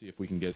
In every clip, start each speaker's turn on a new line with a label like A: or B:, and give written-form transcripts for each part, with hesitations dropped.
A: See if we can get.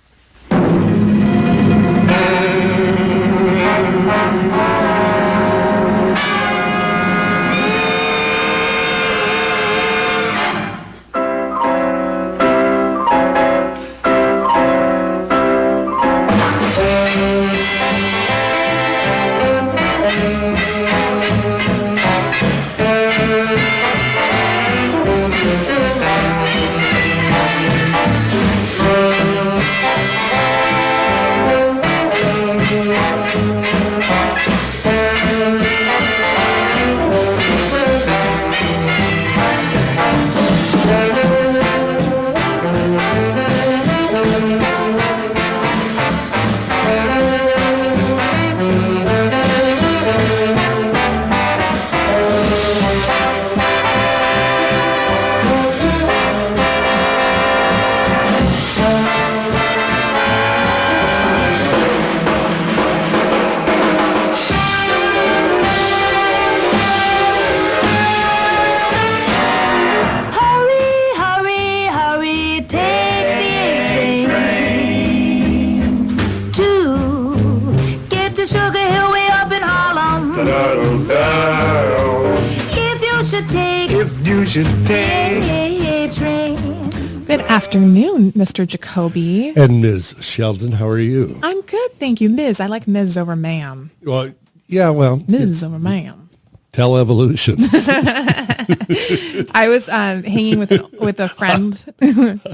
B: Good afternoon, Mr. Jacoby.
C: And Ms. Sheldon, how are you?
B: I'm good, thank you. Ms. I like Ms. over ma'am.
C: Well, yeah, well.
B: Ms. over ma'am.
C: Tell evolution.
B: I was hanging with a friend.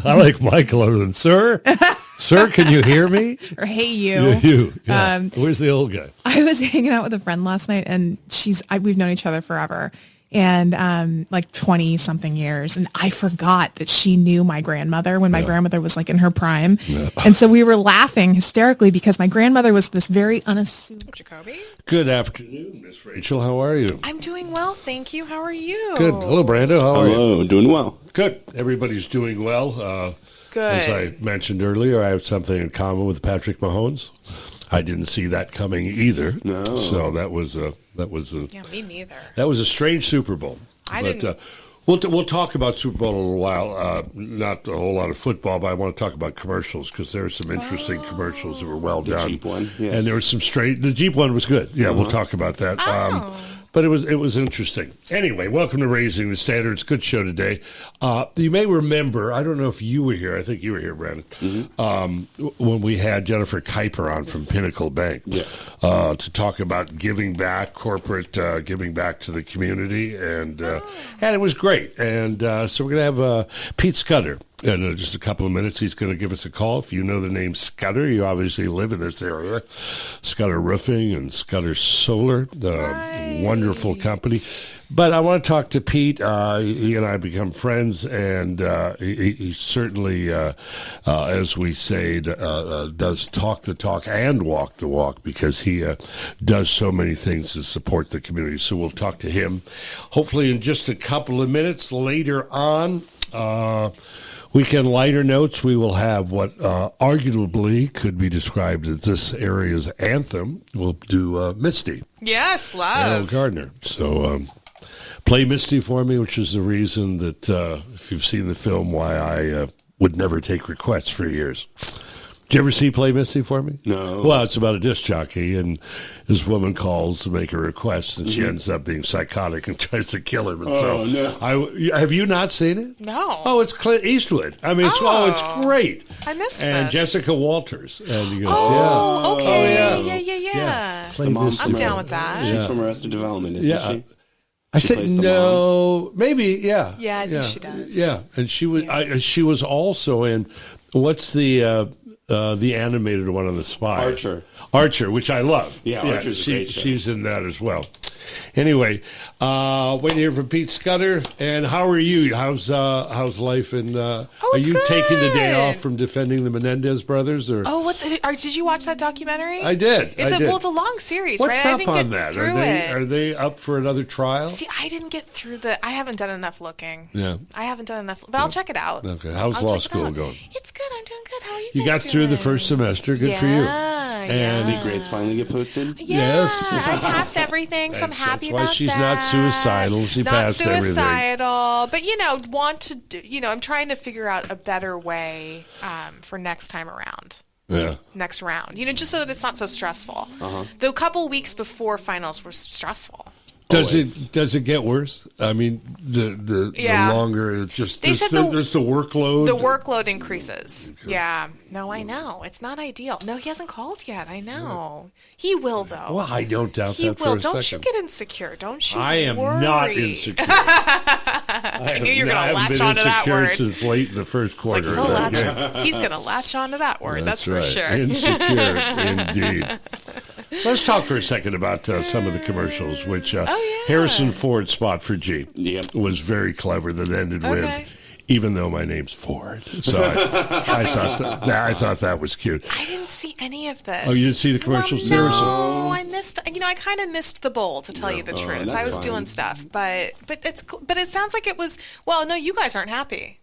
C: I like Michael other than sir. Sir, can you hear me?
B: Or hey, you.
C: Yeah, you. Yeah. Where's the old guy?
B: I was hanging out with a friend last night, and we've known each other forever. And like 20 something years. And I forgot that she knew my grandmother when my grandmother was like in her prime. Yeah. And so we were laughing hysterically because my grandmother was this very unassuming. Jacoby?
C: Good afternoon, Miss Rachel. How are you?
B: I'm doing well, thank you. How are you?
C: Good. Hello, Brando. How are you?
D: Hello, doing well.
C: Good. Everybody's doing well.
B: Good.
C: As I mentioned earlier, I have something in common with Patrick Mahomes. I didn't see that coming either.
D: No.
C: So that was a
B: me neither.
C: That was a strange Super Bowl.
B: Didn't.
C: We'll talk about Super Bowl in a little while. Not a whole lot of football, but I want to talk about commercials because there were some interesting commercials that were well done.
D: The Jeep one, yes.
C: And there was some the Jeep one was good. Yeah, we'll talk about that. But it was interesting. Anyway, welcome to Raising the Standards. Good show today. You may remember, I don't know if you were here. I think you were here, Brandon, when we had Jennifer Kuiper on from Pinnacle Bank to talk about giving back, corporate giving back to the community, and it was great. And so we're going to have Pete Scudder. In just a couple of minutes, he's going to give us a call. If you know the name Scudder, you obviously live in this area. Scudder Roofing and Scudder Solar, the wonderful company. But I want to talk to Pete. He and I become friends, and he certainly, as we say, does talk the talk and walk the walk because he does so many things to support the community. So we'll talk to him hopefully in just a couple of minutes later on. Weekend lighter notes, we will have what arguably could be described as this area's anthem. We'll do Misty.
B: Yes, love.
C: Harold Gardner. So play Misty for me, which is the reason that if you've seen the film, why I would never take requests for years. Did you ever see Play Misty for me?
D: No.
C: Well, it's about a disc jockey, and this woman calls to make a request, and she ends up being psychotic and tries to kill him. And
D: no.
C: Have you not seen it?
B: No.
C: Oh, it's Clint Eastwood. I mean, it's great.
B: I missed
C: And
B: this.
C: Jessica Walters. And he goes,
B: okay. Yeah.
C: Play
D: The mom's
C: Misty.
D: from
B: I'm down with that.
D: She's from Arrested Development, isn't she?
C: I
D: She
C: said
D: plays the
C: no, maybe
B: Yeah, I think she does.
C: Yeah, and she was she was also in what's the animated one on the spy? Archer, which I love.
D: Yeah, Archer's a great show.
C: She's in that as well. Anyway, waiting to hear from Pete Scudder. And how are you? How's life? And are you
B: good.
C: taking the day off from defending the Menendez brothers? Or
B: Did you watch that documentary?
C: I did.
B: It's a long series.
C: What's
B: right?
C: up on that? Are they up for another trial?
B: See, I didn't get through I haven't done enough looking.
C: Yeah,
B: I haven't done enough, but I'll check it out.
C: Okay, how's law school going?
B: It's good. I'm doing good. How are you?
C: You got through the first semester. Good for you. And
D: the grades finally get posted.
A: Yeah,
C: Yes.
A: I passed everything, so I'm happy about that.
C: That's why she's not suicidal. She passed everything.
A: Not suicidal, but want to do, I'm trying to figure out a better way for next time around.
C: Yeah.
A: Next round, just so that it's not so stressful. The couple weeks before finals were stressful.
C: Does it get worse? I mean, the longer it just
A: they said
C: the workload.
A: The workload increases. Okay. Yeah. No, I know it's not ideal. No, he hasn't called yet. I know he will though.
C: Well, I don't doubt
A: he
C: that
A: will.
C: for a
A: Don't
C: second.
A: you get insecure? Don't you?
C: I am not insecure.
A: I knew you were going to latch onto that word.
C: Since late in the first quarter.
A: He's going to latch onto that word. That's
C: right.
A: For sure.
C: Insecure, indeed. Let's talk for a second about some of the commercials, which Harrison Ford's spot for Jeep was very clever. That ended with, even though my name's Ford. So I thought that was cute.
A: I didn't see any of this.
C: Oh, you didn't see the commercials?
A: No, I missed. I kind of missed the bowl, to tell you the truth. I was doing stuff, but it sounds like it was. Well, no, you guys aren't happy.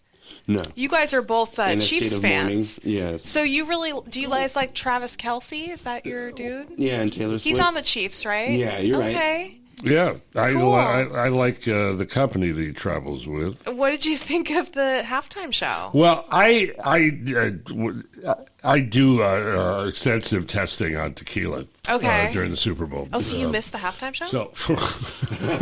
D: No.
A: You guys are both Chiefs fans.
D: Yes.
A: So do you guys like Travis Kelce? Is that your dude?
D: Yeah, and Taylor Swift.
A: He's on the Chiefs, right?
D: Yeah, you're right.
A: Okay.
C: Yeah,
A: Cool.
C: I like the company that he travels with.
A: What did you think of the halftime show?
C: Well, I do extensive testing on tequila during the Super Bowl.
A: Oh, so you missed the halftime show?
C: So,
D: what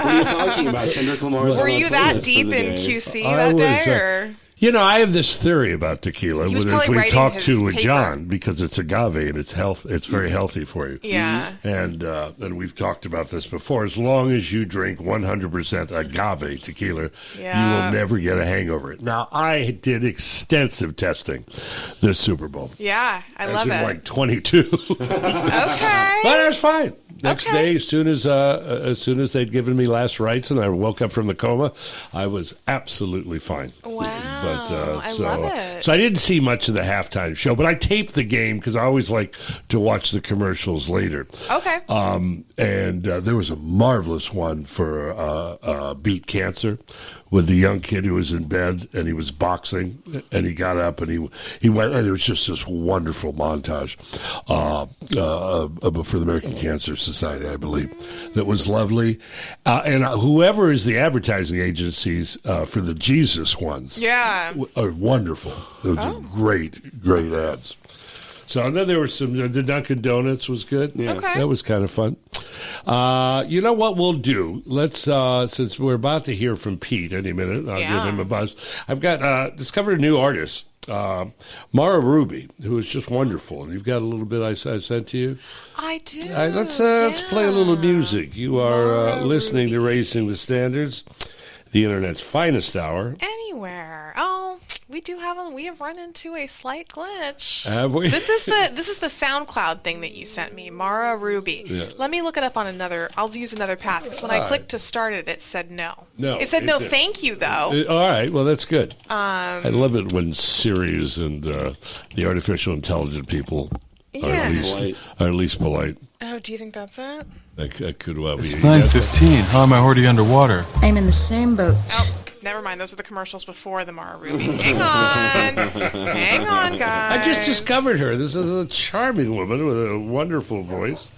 D: are you talking about? Kendrick Lamar's
A: Were you that deep in QC that day? Or?
C: I have this theory about tequila, which we talked to with John, because it's agave and it's very healthy for you.
A: Yeah.
C: And we've talked about this before. As long as you drink 100% agave tequila, you will never get a hangover. Now, I did extensive testing this Super Bowl.
A: Yeah, I love it.
C: Like 22. Okay. But it was fine. Next day, as soon as they'd given me last rites and I woke up from the coma, I was absolutely fine.
A: Wow.
C: But,
A: I love it.
C: So I didn't see much of the halftime show, but I taped the game because I always like to watch the commercials later.
A: Okay.
C: And there was a marvelous one for Beat Cancer, with the young kid who was in bed and he was boxing and he got up and he went, and it was just this wonderful montage for the American Cancer Society, I believe, that was lovely. And whoever is the advertising agencies for the Jesus ones are wonderful. Those are great ads. So, and then there were the Dunkin' Donuts was good.
D: Yeah.
A: Okay.
C: That was kind of fun. You know what we'll do? Let's, since we're about to hear from Pete any minute, I'll give him a buzz. I've got, discovered a new artist, Mara Ruby, who is just wonderful. And you've got a little bit I sent to you?
A: I do.
C: Let's play a little music. You are listening to Raising the Standards, the Internet's finest hour.
A: Anywhere. Oh, we have run into a slight glitch.
C: Have we?
A: This is the SoundCloud thing that you sent me, Mara Ruby. Yeah. Let me look it up on I'll use another path, because when I clicked to start it said no.
C: No.
A: It said no, thank you, though.
C: All right, well, that's good. I love it when Siri's and the artificial intelligent people are at least polite.
A: Oh, do you think that's it?
C: That could well be.
E: It's 9:15. How am I already underwater?
F: I'm in the same boat.
A: Oh, never mind. Those are the commercials before the Mara Ruby. Hang on, guys.
C: I just discovered her. This is a charming woman with a wonderful voice.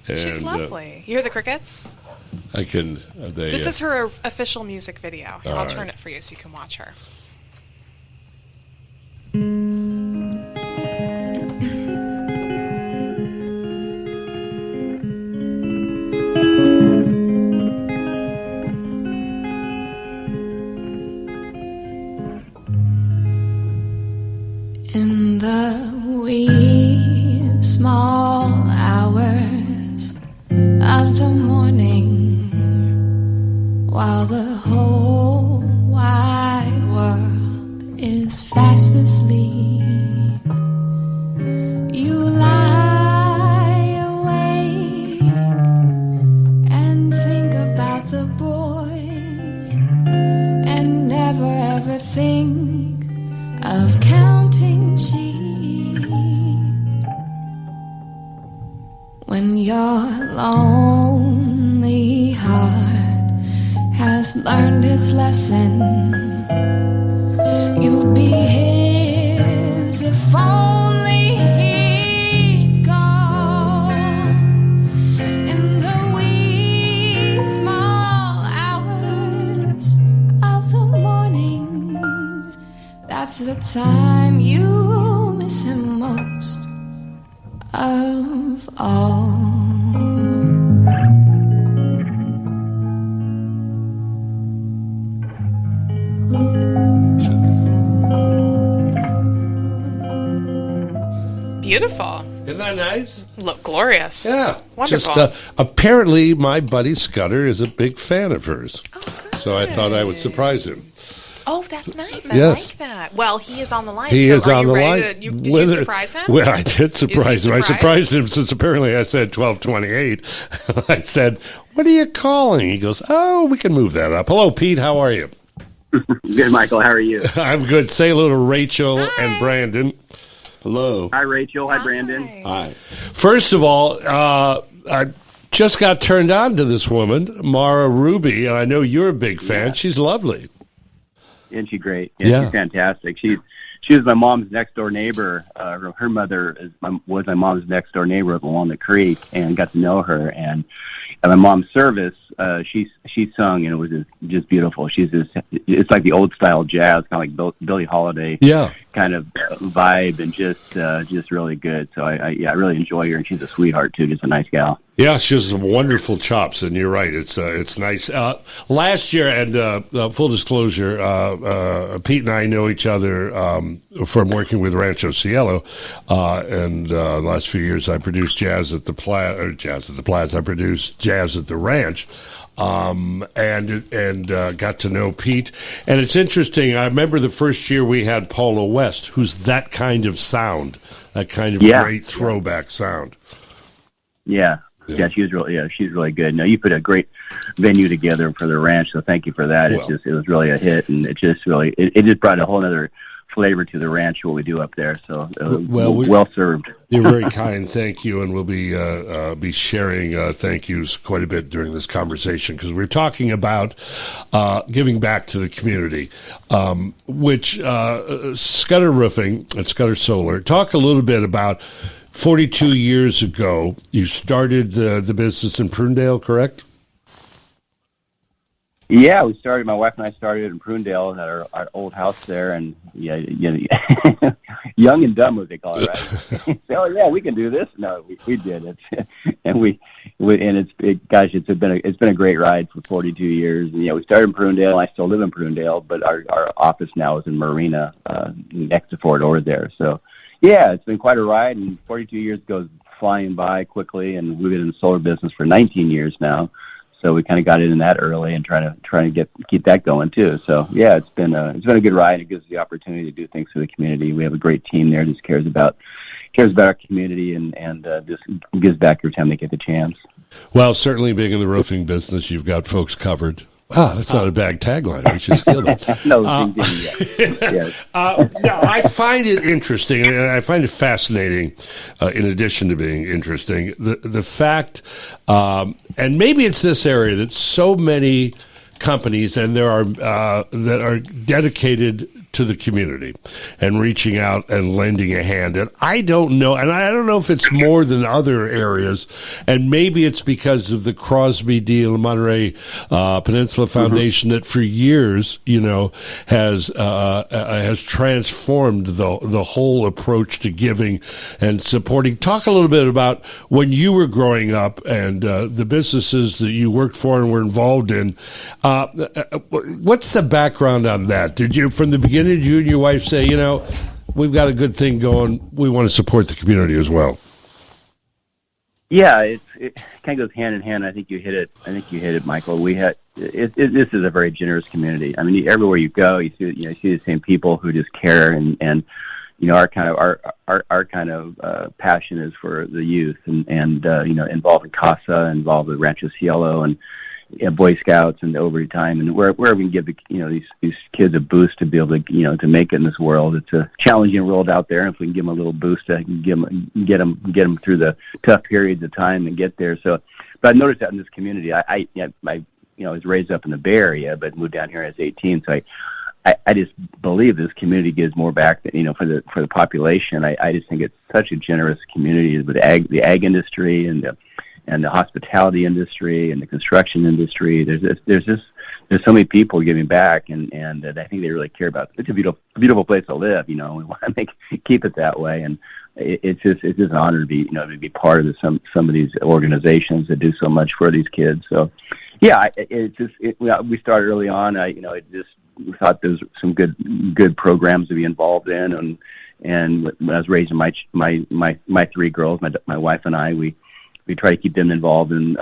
C: And,
A: she's lovely. You hear the crickets?
C: I can.
A: This is her official music video. Here, I'll turn it for you so you can watch her.
G: In the wee small hours of the morning, while the whole wide world is fast asleep, you lie awake and think about the boy, and never ever think of counting sheep. When your lonely heart has learned its lesson, you'll be his if only he the time you miss him most of all.
A: Beautiful.
C: Isn't that nice?
A: Look glorious.
C: Yeah.
A: Wonderful.
C: Just, apparently, my buddy Scudder is a big fan of hers.
A: Oh, good.
C: So I thought I would surprise him.
A: Oh, that's nice. I
C: Yes.
A: like that. Well, he is on the line.
C: He
A: so
C: is
A: are
C: on
A: you
C: the
A: ready
C: line.
A: did you surprise him?
C: Well, I did surprise him. I
A: surprised?
C: surprised him since apparently I said 12:28. I said, "What are you calling?" He goes, "Oh, we can move that up." Hello, Pete. How are you?
F: Good, Michael. How are you?
C: I'm good. Say hello to Rachel
A: Hi.
C: and Brandon.
D: Hello.
F: Hi, Rachel. Hi, Brandon.
D: Hi.
C: First of all, I just got turned on to this woman, Mara Ruby, and I know you're a big fan.
F: Yeah.
C: She's lovely.
F: Isn't she great?
C: Yeah.
F: She's fantastic. She was my mom's next door neighbor. Her mother was my mom's next door neighbor along the creek, and got to know her. And at my mom's service, she sung, and it was just beautiful. It's like the old style jazz, kind of like Billie Holiday.
C: Yeah.
F: Kind of vibe, and just really good. So I really enjoy her, and she's a sweetheart too. Just a nice gal.
C: Yeah, she has some wonderful chops, and you're right. It's nice. Last year, and full disclosure, Pete and I know each other from working with Rancho Cielo, and the last few years I produced Jazz at the Plaza. I produced Jazz at the Ranch. And got to know Pete. And it's interesting. I remember the first year we had Paula West, who's that kind of sound, that kind of great throwback sound.
F: Yeah. Yeah, she's really good. No, you put a great venue together for the ranch, so thank you for that.
C: Well,
F: It was really a hit, and it just brought a whole other flavor to the ranch, what we do up there. So well served.
C: You're very kind. Thank you, and we'll be sharing thank yous quite a bit during this conversation, because we're talking about giving back to the community, which Scudder Roofing and Scudder Solar. Talk a little bit about 42 years ago, you started the business in Prunedale, correct?
F: Yeah, my wife and I started in Prunedale at our old house there, and young and dumb, as they call it, right? So, yeah, we can do this. No, we did it, and it's been a great ride for 42 years. And we started in Prunedale. I still live in Prunedale, but our office now is in Marina, next to Fort Ord there. So, yeah, it's been quite a ride, and 42 years goes flying by quickly. And we've been in the solar business for 19 years now. So we kind of got in that early and trying to keep that going too. So yeah, it's been a good ride. It gives us the opportunity to do things for the community. We have a great team there that just cares about our community and just gives back every time they get the chance.
C: Well, certainly being in the roofing business, you've got folks covered. Wow, that's not a bad tagline. We should steal that.
F: No, yes.
C: No, I find it interesting, and I find it fascinating. In addition to being interesting, the fact, and maybe it's this area that so many companies, and there are that are dedicated to the community and reaching out and lending a hand. And I don't know if it's more than other areas, and maybe it's because of the Crosby D. Monterey Peninsula Foundation that for years, has transformed the whole approach to giving and supporting. Talk a little bit about when you were growing up and the businesses that you worked for and were involved in. What's the background on that? Did you, from the beginning, did you and your wife say, we've got a good thing going, we want to support the community as well?
F: Yeah, it kind of goes hand in hand. I think you hit it, Michael. This is a very generous community. I mean, everywhere you go, you see the same people who just care, and our kind of passion is for the youth, and involved in CASA, involved with Rancho Cielo, and Boy Scouts and overtime, and where we can give these kids a boost to be able to to make it in this world. It's a challenging world out there, and if we can give them a little boost, I can get them through the tough periods of time and get there. So, but I noticed that in this community, I was raised up in the Bay Area, but moved down here as 18. So I just believe this community gives more back than, for the population. I just think it's such a generous community with the ag industry and the hospitality industry and the construction industry. There's there's so many people giving back, and I think they really care about it. It's a beautiful place to live. We want to keep it that way, and it's just an honor to be part of some of these organizations that do so much for these kids. So, yeah, we started early on. We thought there was some good programs to be involved in, and when I was raising my three girls, my wife and I, we try to keep them involved in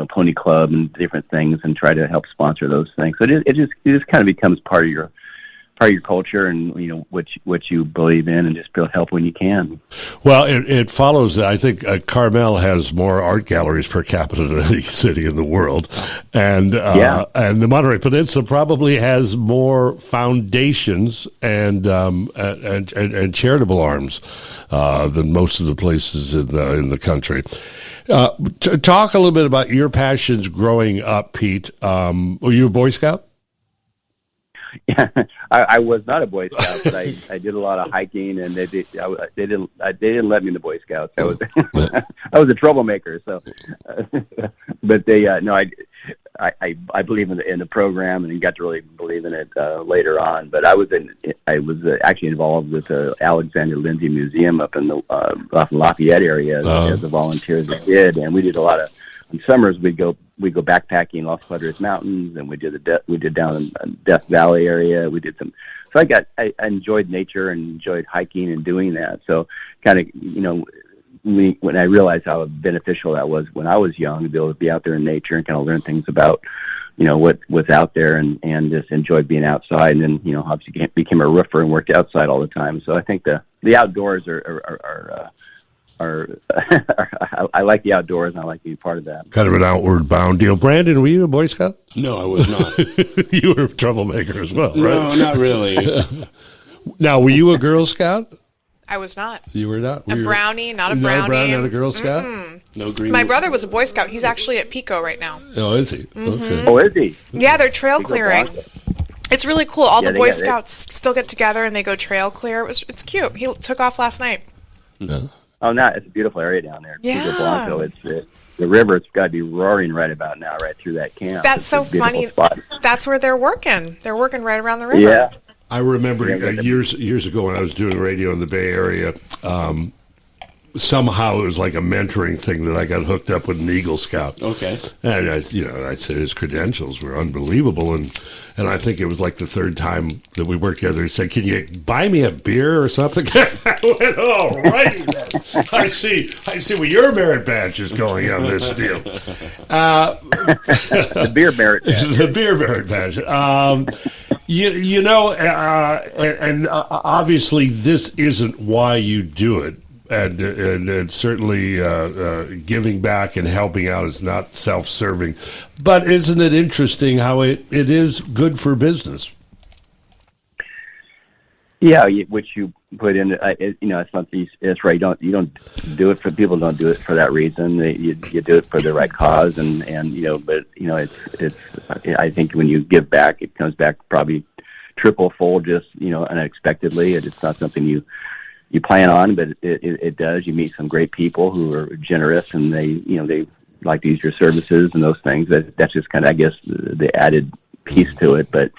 F: Pony Club and different things, and try to help sponsor those things. So it just kind of becomes part of your culture, and what you believe in, and just help when you can.
C: Well, it follows that I think Carmel has more art galleries per capita than any city in the world, and the Monterey Peninsula probably has more foundations and charitable arms than most of the places in the country. Talk a little bit about your passions growing up, Pete. Were you a Boy Scout?
F: Yeah, I was not a Boy Scout, but I did a lot of hiking, and they didn't let me in the Boy Scouts. I was a troublemaker. So, but they I believe in the program, and got to really believe in it later on. But I was actually involved with the Alexander Lindsay Museum up in the Lafayette area as a volunteer as a kid, and we did a lot of. In summers, we'd go backpacking in Los Padres Mountains, and we did down in Death Valley area. We did some. So I enjoyed nature and enjoyed hiking and doing that. So kind of when I realized how beneficial that was when I was young, to be able to be out there in nature and kind of learn things about what's out there, and just enjoyed being outside. And then obviously became a roofer and worked outside all the time. So I think the outdoors are I like the outdoors, and I like being part of that.
C: Kind of an outward bound deal. Brandon, were you a Boy Scout?
D: No, I was not.
C: You were a troublemaker as well, right?
D: No, not really.
C: Now, were you a Girl Scout?
A: I was not.
C: You were not?
A: A brownie, not a brownie.
C: Not a brownie, not a Girl Scout?
D: No green.
A: My brother was a Boy Scout. He's actually at Pico right now.
C: Oh, is he?
A: Mm-hmm.
C: Okay.
F: Oh, is he?
A: Yeah, they're trail clearing. It's really cool. All the Boy Scouts still get together and they go trail clear. It's cute. He took off last night.
C: No.
F: Oh, no, it's a beautiful area down there.
A: Yeah.
F: Pico Blanco. The river's got to be roaring right about now, right through that camp.
A: That's so funny.
F: Spot.
A: That's where they're working. They're working right around the river.
F: Yeah.
C: I remember years ago when I was doing radio in the Bay Area, somehow it was like a mentoring thing that I got hooked up with an Eagle Scout.
D: Okay.
C: And I'd say his credentials were unbelievable, and I think it was like the third time that we worked together. He said, "Can you buy me a beer or something?" I went, "All righty then. I see where your merit badge is going on this deal."
F: The beer merit badge.
C: The beer merit badge. And obviously this isn't why you do it. And certainly giving back and helping out is not self-serving. But isn't it interesting how it is good for business?
F: Yeah, which you put in. It's not. It's right. You don't do it for people. Don't do it for that reason. You do it for the right cause, and But it's. I think when you give back, it comes back probably triple-fold, just unexpectedly. It's not something you plan on, but it does. You meet some great people who are generous, and they like to use your services and those things. That's just kind of, I guess, the added piece to it. But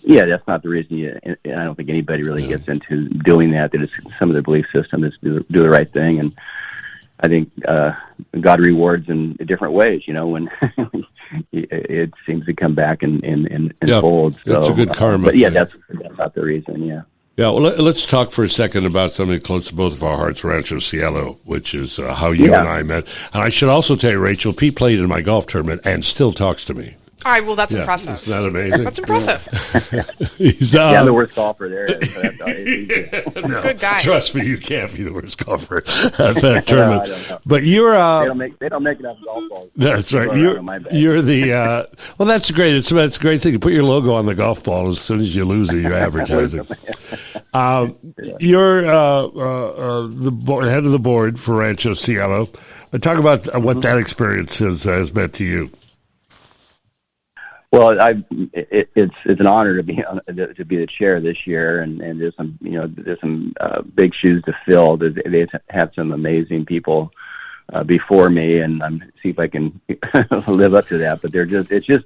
F: yeah, that's not the reason. I don't think anybody really gets into doing that. That is some of their belief system is do the right thing, and I think God rewards in different ways. When it seems to come back in fold. So,
C: it's a good karma.
F: But yeah, that's not the reason. Yeah.
C: Yeah, well, let's talk for a second about something close to both of our hearts, Rancho Cielo, which is how you and I met. And I should also tell you, Rachel, Pete played in my golf tournament and still talks to me.
A: All right, well, that's impressive.
C: Isn't that amazing?
A: That's impressive.
C: He's
F: the worst golfer there is. So that's
C: no,
A: good guy.
C: Trust me, you can't be the worst golfer at that tournament. No, but you're
F: they don't make enough golf balls.
C: That's right. You're the well. That's great. It's a great thing to put your logo on the golf ball as soon as you lose it. You're advertising. You're the head of the board for Rancho Cielo. Talk about what that experience has meant to you.
F: Well, it's an honor to be the chair this year, and there's some big shoes to fill. They have some amazing people before me, and I'm see if I can live up to that. But it's just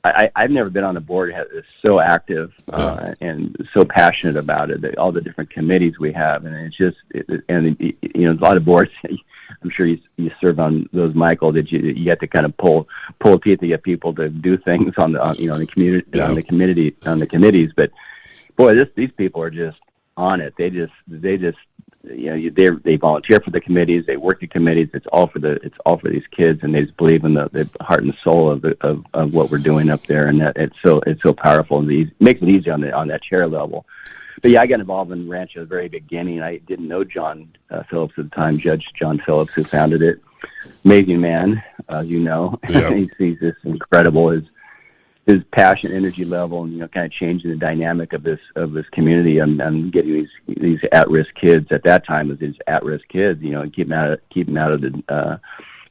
F: I've never been on a board that is so active and so passionate about it. All the different committees we have, and it's just, a lot of boards. I'm sure you serve on those, Michael. That you have to kind of pull teeth to get people to do things on the community on the committees. But boy, these people are just on it. They volunteer for the committees. They work the committees. It's all for these kids, and they just believe in the heart and soul of what we're doing up there. And that it's so powerful, and it makes it easy on that chair level. But yeah, I got involved in ranch at the very beginning. I didn't know John Phillips at the time, Judge John Phillips, who founded it. Amazing man, you know.
C: Yeah.
F: He's just incredible. His passion, energy level, and kind of changing the dynamic of this community, and getting these at-risk kids at that time, these at-risk kids, keep them out of the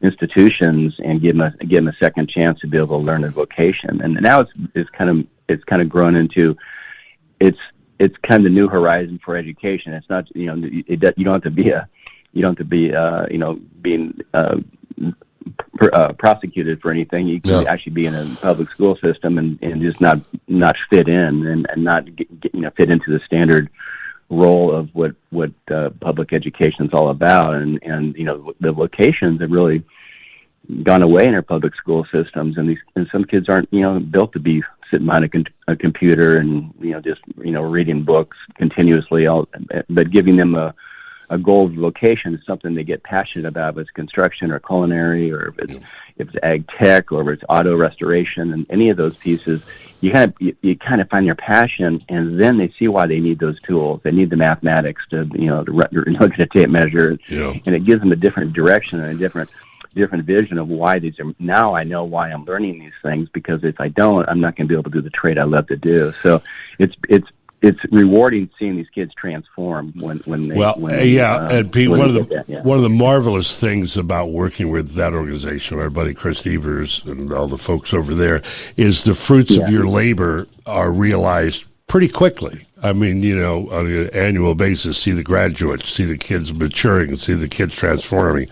F: institutions and give them a second chance to be able to learn a vocation. And now it's kind of grown into it's kind of the new horizon for education. It's not you don't have to be being prosecuted for anything. You can actually be in a public school system and just not fit in and not fit into the standard role of what public education is all about. And the vocations have really gone away in our public school systems, and some kids aren't built to be sitting behind a computer and just reading books continuously. But giving them a goal of vocation is something they get passionate about. If it's construction or culinary, or if it's ag tech, or if it's auto restoration, and any of those pieces, you kind of find their passion, and then they see why they need those tools. They need the mathematics to look at a tape measure, and it gives them a different direction and a different vision of why these are. Now I know why I'm learning these things, because if I don't, I'm not going to be able to do the trade I love to do. So it's rewarding seeing these kids transform when they.
C: And Pete, one of the marvelous things about working with that organization, our buddy Chris Evers and all the folks over there, is the fruits of your labor are realized pretty quickly. I mean, on an annual basis, see the graduates, see the kids maturing, see the kids transforming.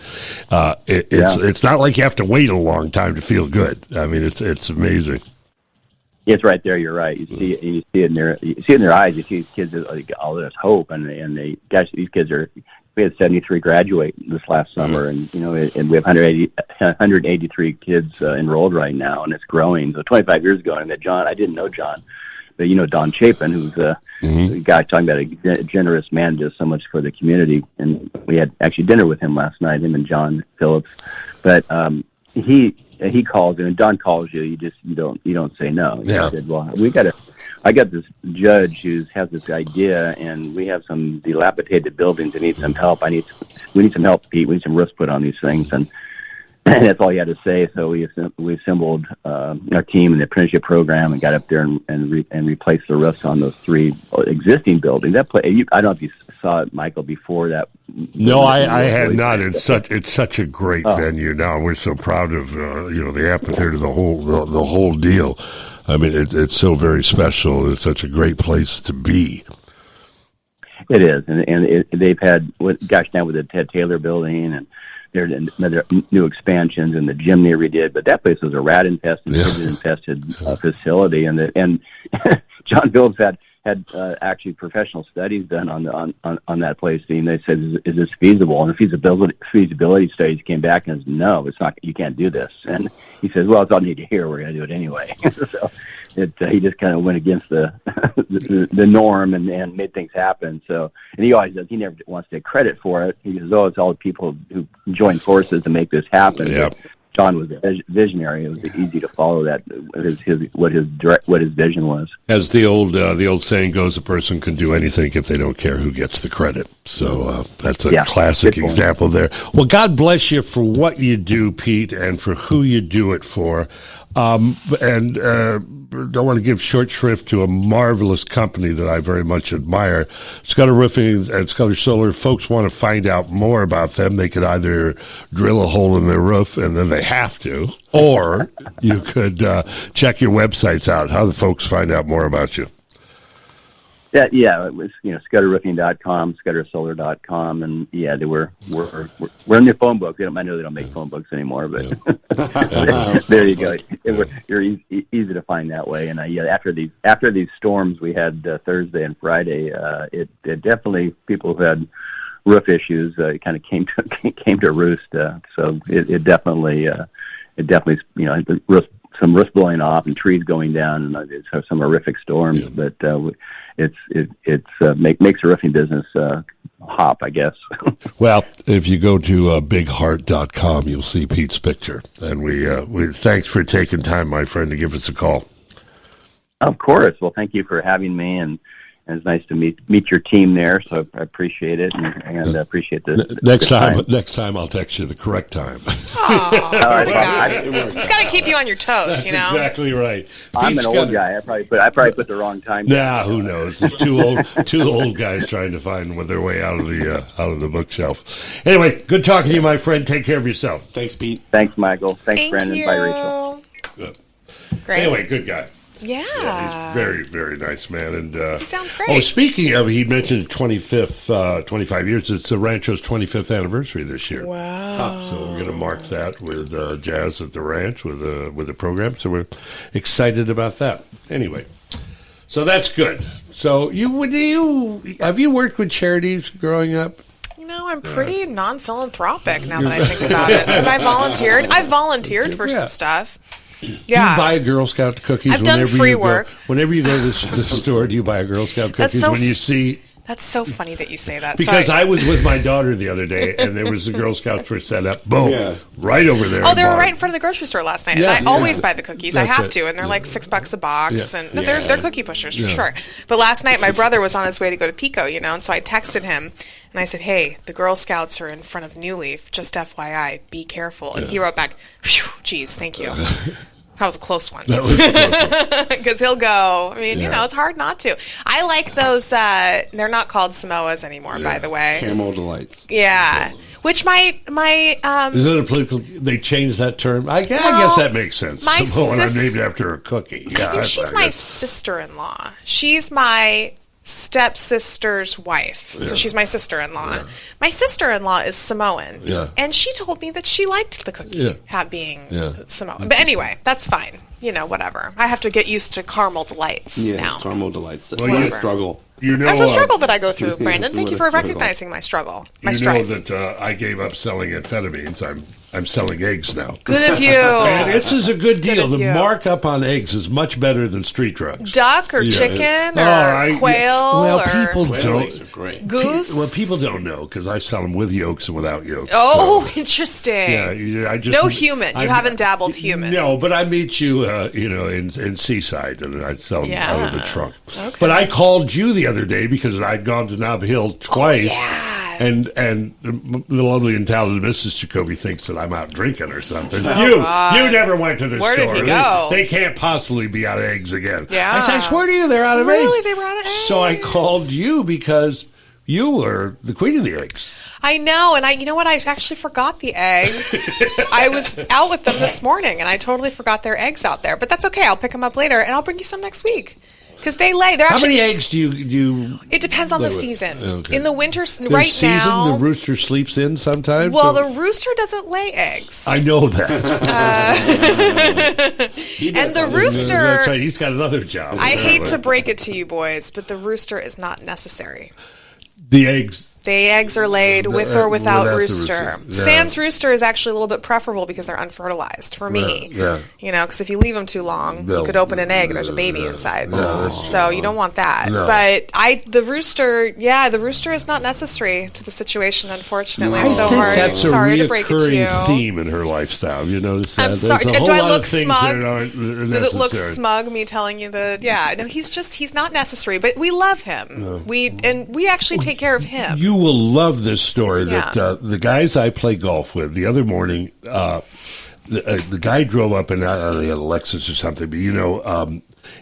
C: It's not like you have to wait a long time to feel good. I mean, it's amazing.
F: It's right there. You're right. You see it in their eyes. You see these kids, all this hope, and these kids are. We had 73 graduate this last summer, and and we have 183 kids enrolled right now, and it's growing. So 25 years ago, I met John. I didn't know John, but Don Chapin, who's a guy talking about a generous man, does so much for the community, and we had actually dinner with him last night, him and John Phillips. But he calls you, and Don calls you. You don't say no. He said, "Well, I got this judge who has this idea, and we have some dilapidated buildings that need some help. We need some help, Pete. We need some roofs put on these things." And that's all he had to say. So we assembled our team in the apprenticeship program and got up there and replaced the roofs on those 3 existing buildings. I don't know if you saw it, Michael, before that.
C: No, I had not. It's such a great venue now. We're so proud of the amphitheater, the whole deal. I mean, it's so very special. It's such a great place to be.
F: It is, and they've had now with the Ted Taylor building, and there's another new expansions, and the gym they redid. But that place was a rat-infested, pigeon-infested facility, and John Phillips had actually professional studies done on that place. And they said, "Is this feasible?" And the feasibility studies came back and said, "No, it's not. You can't do this." And he says, "Well, it's all I need to hear. We're going to do it anyway." So he just kind of went against the norm and made things happen. So, and he always does. He never wants to take credit for it. He says, "Oh, it's all the people who joined forces to make this happen."
C: Yeah.
F: John was a visionary. It was easy to follow that what his vision was.
C: As the old saying goes, a person can do anything if they don't care who gets the credit. So that's a classic example there. Well, God bless you for what you do, Pete, and for who you do it for. Don't want to give short shrift to a marvelous company that I very much admire. Scudder Roofing and Scudder Solar. Folks want to find out more about them. They could either drill a hole in their roof, and then they have to, or you could check your websites out. How do folks find out more about you?
F: Yeah, it was, scudderroofing.com, scuddersolar.com, and yeah, we're in the phone book. I know they don't make phone books anymore, but there you go. You're easy to find that way. And after these storms we had Thursday and Friday, it definitely, people who had roof issues, it kind of came to roost. So it definitely some roofs blowing off and trees going down, and it's some horrific storms. Yeah. But makes the roofing business hop, I guess.
C: Well, if you go to bigheart.com, you'll see Pete's picture. And we thanks for taking time, my friend, to give us a call.
F: Of course. Well, thank you for having me, and it's nice to meet your team there. So I appreciate it, and appreciate this.
C: Next time I'll text you the correct time.
A: Oh, it's got to keep you on your toes.
C: That's exactly right.
F: I'm an old guy. I probably put the wrong time.
C: Nah, who knows? There's two old guys trying to find their way out of the bookshelf. Anyway, good talking to you, my friend. Take care of yourself.
D: Thanks, Pete.
F: Thanks, Michael. Thanks,
A: Thank
F: Brandon.
A: you.
F: Bye, Rachel.
C: Good.
A: Great.
C: Anyway, good guy.
A: Yeah.
C: He's very, very nice man. And
A: he sounds great.
C: Oh, speaking of, he mentioned 25 years. It's the Rancho's 25th anniversary this year.
A: Wow.
C: So we're going to mark that with Jazz at the Ranch with the program. So we're excited about that. Anyway, so that's good. So have you worked with charities growing up?
A: I'm pretty non-philanthropic now that I think about it. Have I volunteered? I've volunteered for some stuff. Yeah.
C: Do you buy a Girl Scout cookies?
A: I've done free work.
C: Whenever you go to the store, do you buy a Girl Scout cookies when you see...
A: That's so funny that you say that.
C: Because
A: Sorry.
C: I was with my daughter the other day, and there was the Girl Scouts were set up. Boom. Right over there.
A: Oh, they were right in front of the grocery store last night.
C: Yeah,
A: and I always buy the cookies.
C: That's
A: I have
C: it.
A: to, and they're like $6 a box.
C: Yeah.
A: And they're cookie pushers for sure. But last night, my brother was on his way to go to Pico, and so I texted him, and I said, "Hey, the Girl Scouts are in front of New Leaf. Just FYI, be careful." And he wrote back, "Geez, thank you." That was a close one. Because he'll go. I mean, it's hard not to. I like those. They're not called Samoas anymore, by the way.
D: Camel Delights.
A: Yeah. Which my
C: is it a political? They changed that term. I guess that makes sense.
A: My
C: Samoa named after a cookie. Yeah,
A: I think she's my sister-in-law. She's my stepsister's wife. So she's my sister-in-law. Yeah. My sister-in-law is Samoan. Yeah. And she told me that she liked the cookie being Samoan. But anyway, that's fine. Whatever. I have to get used to caramel delights now.
D: Caramel delights.
C: Well,
D: you struggle.
A: That's a struggle that I go through, Brandon. Thank you for recognizing my struggle. My strife.
C: That I gave up selling amphetamines. I'm selling eggs now.
A: Good of you.
C: And this is a good deal. The markup on eggs is much better than street drugs.
A: Duck or chicken or quail.
C: Well,
A: or
C: people don't.
D: Eggs are great.
A: Goose.
C: Well, people don't know because I sell them with yolks and without yolks.
A: Oh,
C: so.
A: interesting.
C: Yeah, I just
A: no human. You haven't dabbled human.
C: No, but I meet you, in Seaside, and I sell them out of the trunk.
A: Okay.
C: But I called you the other day because I'd gone to Nob Hill twice.
A: Oh, yeah.
C: And the lovely and talented Mrs. Jacoby thinks that I'm out drinking or something.
A: Oh,
C: you never went to the
A: Where
C: store.
A: Where did he go?
C: They can't possibly be out of eggs again.
A: Yeah.
C: I said, I swear to you, they're out of eggs.
A: Really? They were out of eggs?
C: So I called you because you were the queen of the eggs.
A: I know, and you know what? I actually forgot the eggs. I was out with them this morning, and I totally forgot their eggs out there. But that's okay. I'll pick them up later, and I'll bring you some next week. Because they lay.
C: How many eggs do you?
A: It depends on the season.
C: Okay.
A: In the winter,
C: There's
A: now,
C: the rooster sleeps in sometimes.
A: Well, the rooster doesn't lay eggs.
C: I know that.
A: And the rooster.
C: That's right. He's got another job.
A: I hate to break it to you, boys, but the rooster is not necessary.
C: The eggs.
A: The eggs are laid with or without rooster.
C: Yeah.
A: Sans rooster is actually a little bit preferable because they're unfertilized for me.
C: Yeah.
A: Because if you leave them too long, you could open an egg and there's a baby inside. So you don't want that.
C: No.
A: But the rooster is not necessary to the situation, unfortunately.
C: That's
A: Sorry to break it to you.
C: a recurring theme in her lifestyle. You notice that?
A: I'm sorry.
C: There's a whole
A: Do I
C: lot
A: look
C: of things
A: smug?
C: that aren't necessary.
A: Does it look smug, me telling you that? Yeah. No, he's not necessary, but we love him. No. We actually take care of him.
C: You will love this story that the guys I play golf with the other morning, the guy drove up and I don't know, he had a Lexus or something, but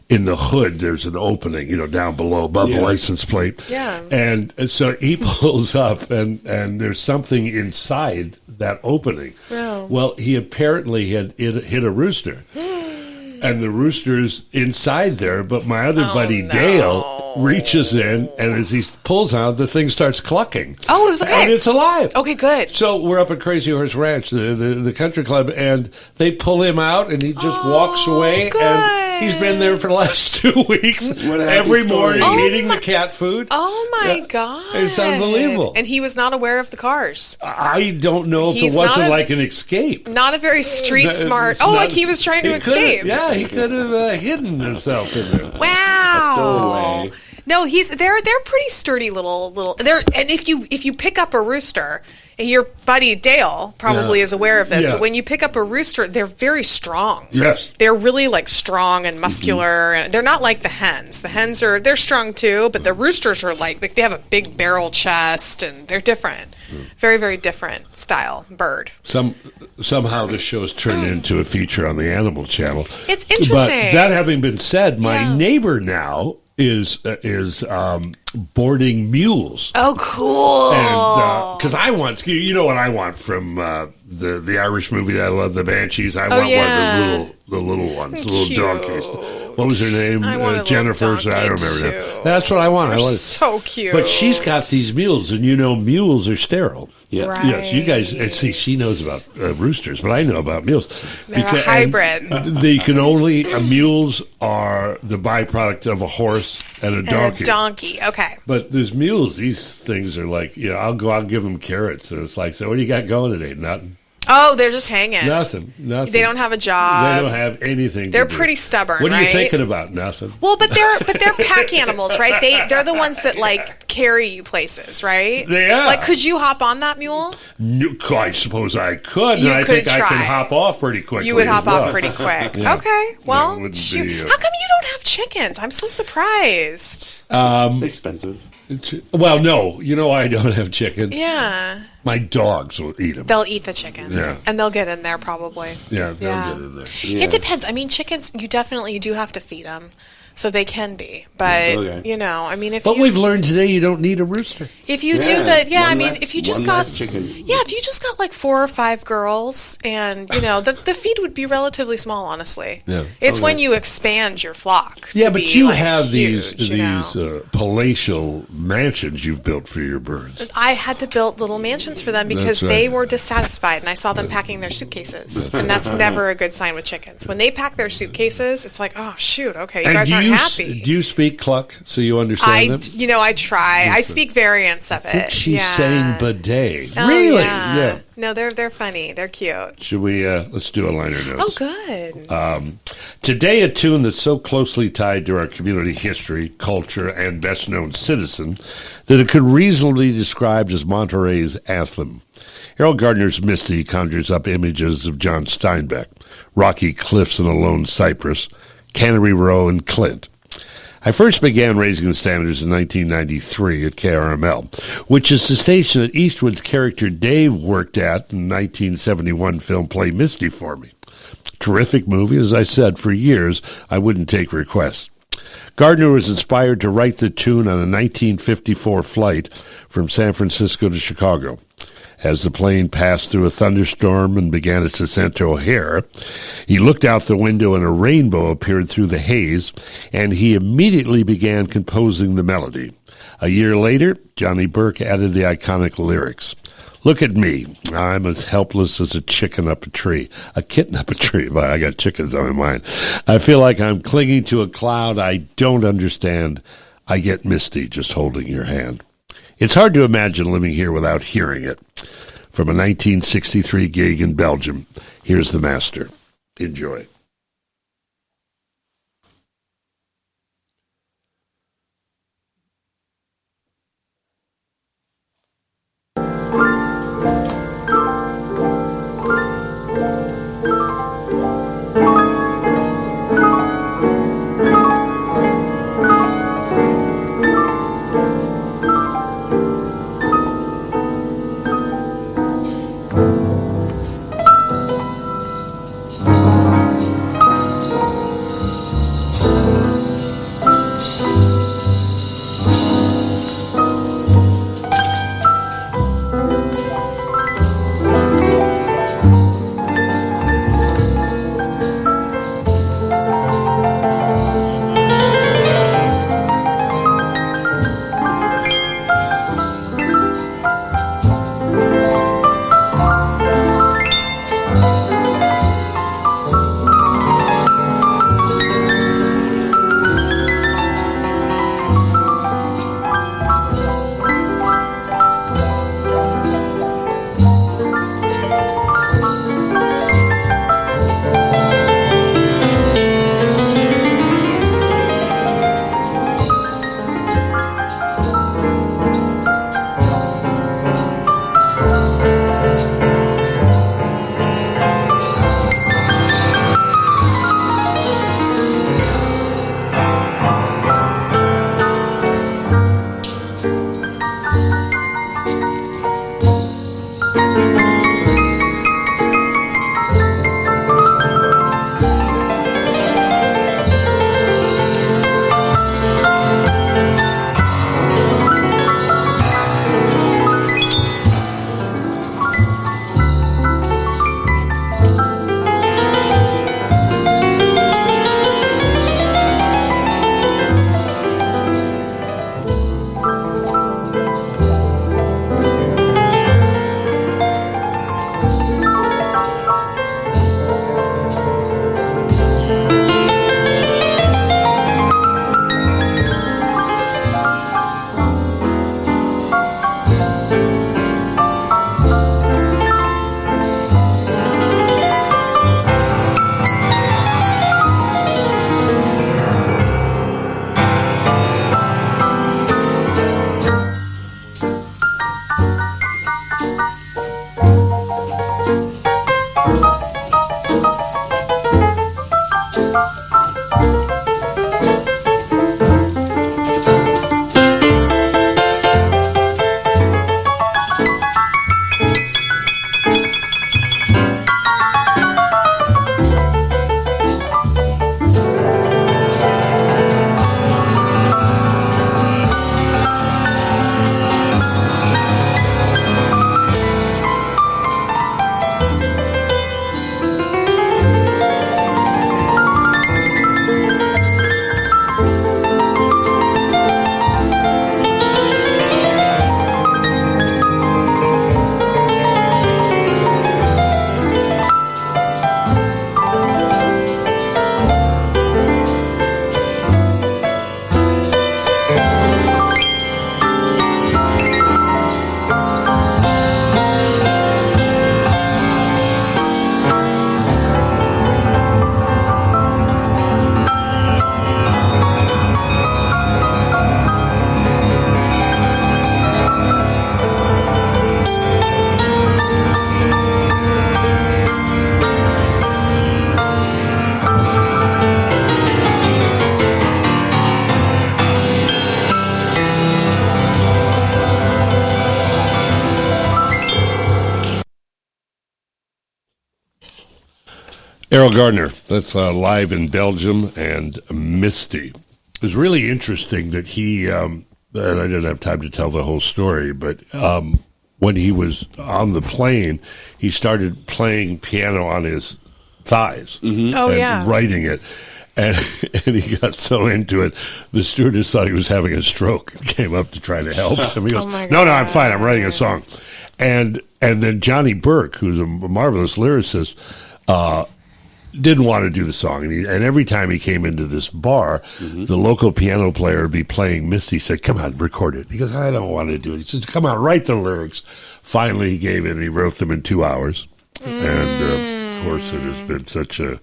C: in the hood there's an opening, down below above the license plate.
A: Yeah.
C: And so he pulls up and there's something inside that opening.
A: Oh.
C: Well, he apparently had hit a rooster. And the rooster's inside there, but my other buddy Dale reaches in, and as he pulls on it, the thing starts clucking.
A: Oh, it was okay.
C: And it's alive.
A: Okay, good.
C: So we're up at Crazy Horse Ranch, the country club, and they pull him out, and he just walks away.
A: good.
C: And he's been there for the last 2 weeks,
D: What a happy
C: every
D: story.
C: morning eating the cat food.
A: Oh my
C: Yeah.
A: God.
C: It's unbelievable.
A: And he was not aware of the cars.
C: I don't know if
A: He's
C: it wasn't
A: not a-
C: like an escape.
A: Not a very street
C: It's
A: smart.
C: not-
A: Like he was trying to
C: he could've-
A: escape.
C: Yeah, he could have hidden himself in there.
A: Wow.
D: stowaway.
A: No, they're pretty sturdy little. And if you pick up a rooster, and your buddy Dale probably
C: Yeah.
A: is aware of this,
C: Yeah.
A: but when you pick up a rooster, they're very strong.
C: Yes.
A: They're really like strong and muscular, and they're not like the hens. The hens they're strong too, but the roosters are like they have a big barrel chest, and they're different. Very, very different style bird.
C: Somehow this show has turned into a feature on the Animal Channel.
A: It's interesting.
C: But that having been said, my
A: Yeah.
C: neighbor now is boarding mules.
A: Oh, cool.
C: And because I want, you know what I want from the Irish movie that I love, The Banshees. I want
A: yeah.
C: one of the little ones, the little
A: Cute.
C: donkeys. What was her name?
A: I want a little
C: Jennifer's. I don't
A: donkey,
C: remember
A: too.
C: that. That's what I want.
A: They're
C: I want
A: so cute.
C: But she's got these mules, and mules are sterile.
D: Yes.
A: Right.
C: Yes, you guys see. She knows about roosters, but I know about mules.
A: They're a hybrid.
C: They can only mules are the byproduct of a horse and a donkey.
A: And a donkey. Okay.
C: But there's mules. These things are like, I'll go out and give them carrots, and it's like, so what do you got going today? Nothing.
A: Oh, they're just hanging.
C: Nothing.
A: They don't have a job.
C: They don't have anything.
A: They're
C: to do.
A: pretty stubborn,
C: What are you
A: right?
C: thinking about? Nothing.
A: Well, but they're pack animals, right? They're the ones that like carry you places, right?
C: They are.
A: Like, could you hop on that mule?
C: No, I suppose I could,
A: You
C: and I
A: could
C: think I
A: try.
C: can hop off pretty quickly.
A: You would hop
C: as well.
A: off pretty quick.
C: Yeah.
A: Okay. Well,
C: wouldn't
A: shoot.
C: be,
A: How come you don't have chickens? I'm so surprised.
D: Expensive.
C: Well, no. You know I don't have chickens.
A: Yeah.
C: My dogs will eat them.
A: They'll eat the chickens.
C: Yeah.
A: And they'll get in there probably.
C: Yeah, they'll
A: Yeah.
C: get in there.
D: Yeah.
A: It depends. I mean, chickens, you definitely do have to feed them. So they can be. But,
D: Okay.
A: I mean, if
C: But
A: you...
C: we've learned today you don't need a rooster.
A: If you do that, I
D: one
A: mean,
D: less-
A: if you just
D: one
A: got
D: less chicken.
A: yeah, if you just got like 4 or 5 girls, and the feed would be relatively small, honestly.
C: Yeah.
A: It's
D: Okay.
A: when you expand your flock. to
C: Yeah, but
A: be,
C: you
A: like,
C: have
A: huge,
C: these
A: you know?
C: palatial mansions you've built for your birds.
A: I had to build little mansions for them because
C: That's right.
A: they were dissatisfied, and I saw them packing their suitcases, and that's never a good sign with chickens. When they pack their suitcases, it's like, oh shoot, okay, you guys aren't happy.
C: Do you speak Cluck so you understand them?
A: I try. I speak variants of
C: I think
A: it.
C: she's
A: yeah.
C: saying bidet.
A: Oh,
C: Really?
A: Yeah. No, they're funny. They're cute.
C: Should we, let's do a liner notes.
A: Oh, good.
C: Today, a tune that's so closely tied to our community history, culture, and best-known citizen that it could reasonably be described as Monterey's anthem. Harold Gardner's Misty conjures up images of John Steinbeck, rocky cliffs and a lone cypress, Cannery Row, and Clint. I first began raising the standards in 1993 at KRML, which is the station that Eastwood's character Dave worked at in the 1971 film Play Misty for me. Terrific movie. As I said, for years, I wouldn't take requests. Gardner was inspired to write the tune on a 1954 flight from San Francisco to Chicago. As the plane passed through a thunderstorm and began its descent to O'Hare, he looked out the window and a rainbow appeared through the haze, and he immediately began composing the melody. A year later, Johnny Burke added the iconic lyrics. Look at me. I'm as helpless as a chicken up a tree. A kitten up a tree. But I got chickens on my mind. I feel like I'm clinging to a cloud I don't understand. I get misty just holding your hand. It's hard to imagine living here without hearing it. From a 1963 gig in Belgium, here's the master. Enjoy. Errol Gardner, that's live in Belgium, and Misty. It was really interesting that he, and I didn't have time to tell the whole story, but when he was on the plane, he started playing piano on his thighs and writing it. And he got so into it, the stewardess thought he was having a stroke and came up to try to help him. He goes, no, I'm fine. I'm writing a song. And then Johnny Burke, who's a marvelous lyricist, didn't want to do the song. And every time he came into this bar, the local piano player would be playing Misty. He said, come on, record it. He goes, I don't want to do it. He said, come on, write the lyrics. Finally, he gave in. He wrote them in 2 hours. And, of course, it has been such a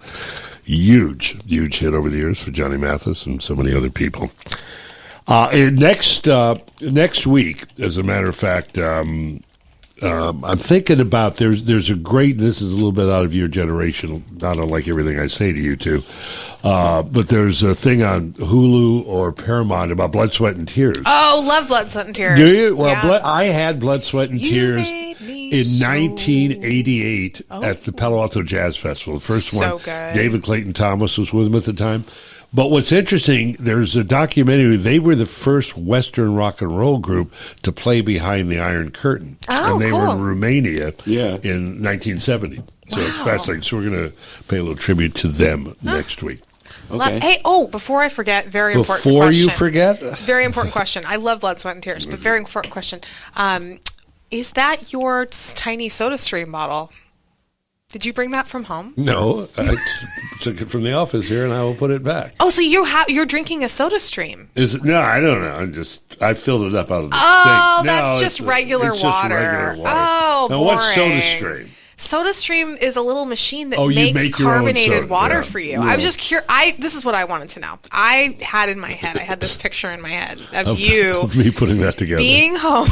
C: huge hit over the years for Johnny Mathis and so many other people. Next week, as a matter of fact, I'm thinking about there's a great, this is a little bit out of your generation, not unlike everything I say to you two, but there's a thing on Hulu or Paramount about Blood, Sweat, and Tears.
A: Oh, love Blood, Sweat, and Tears.
C: Do you? Well,
A: yeah.
C: I had Blood, Sweat, and Tears in 1988 at the Palo Alto Jazz Festival. The first one.
A: Good.
C: David Clayton Thomas was with him at the time. But what's interesting, there's a documentary. They were the first Western rock and roll group to play behind the Iron Curtain.
A: Oh,
C: and they were in Romania
D: Yeah.
C: in 1970. So it's fascinating. So we're going to pay a little tribute to them next week.
D: Okay.
A: Hey, before I forget, very important
C: Before
A: question.
C: you forget?
A: Very important question. I love Blood, Sweat, and Tears, but very important question. Is that your tiny SodaStream bottle? Did you bring that from home?
C: No, I took it from the office here, and I will put it back.
A: Oh, so you're drinking a SodaStream?
C: Is it? No, I don't know. I filled it up out of the sink.
A: Oh,
C: No,
A: that's just
C: it's
A: regular
C: it's
A: water.
C: Just regular water.
A: Oh,
C: now,
A: boring.
C: what's SodaStream?
A: SodaStream is a little machine that
C: Oh, you
A: makes
C: make your own
A: carbonated
C: soda.
A: water
C: Yeah.
A: for you. I was just curious. This is what I wanted to know. I had in my head, I had this picture in my head of you
C: Me putting that together.
A: being home.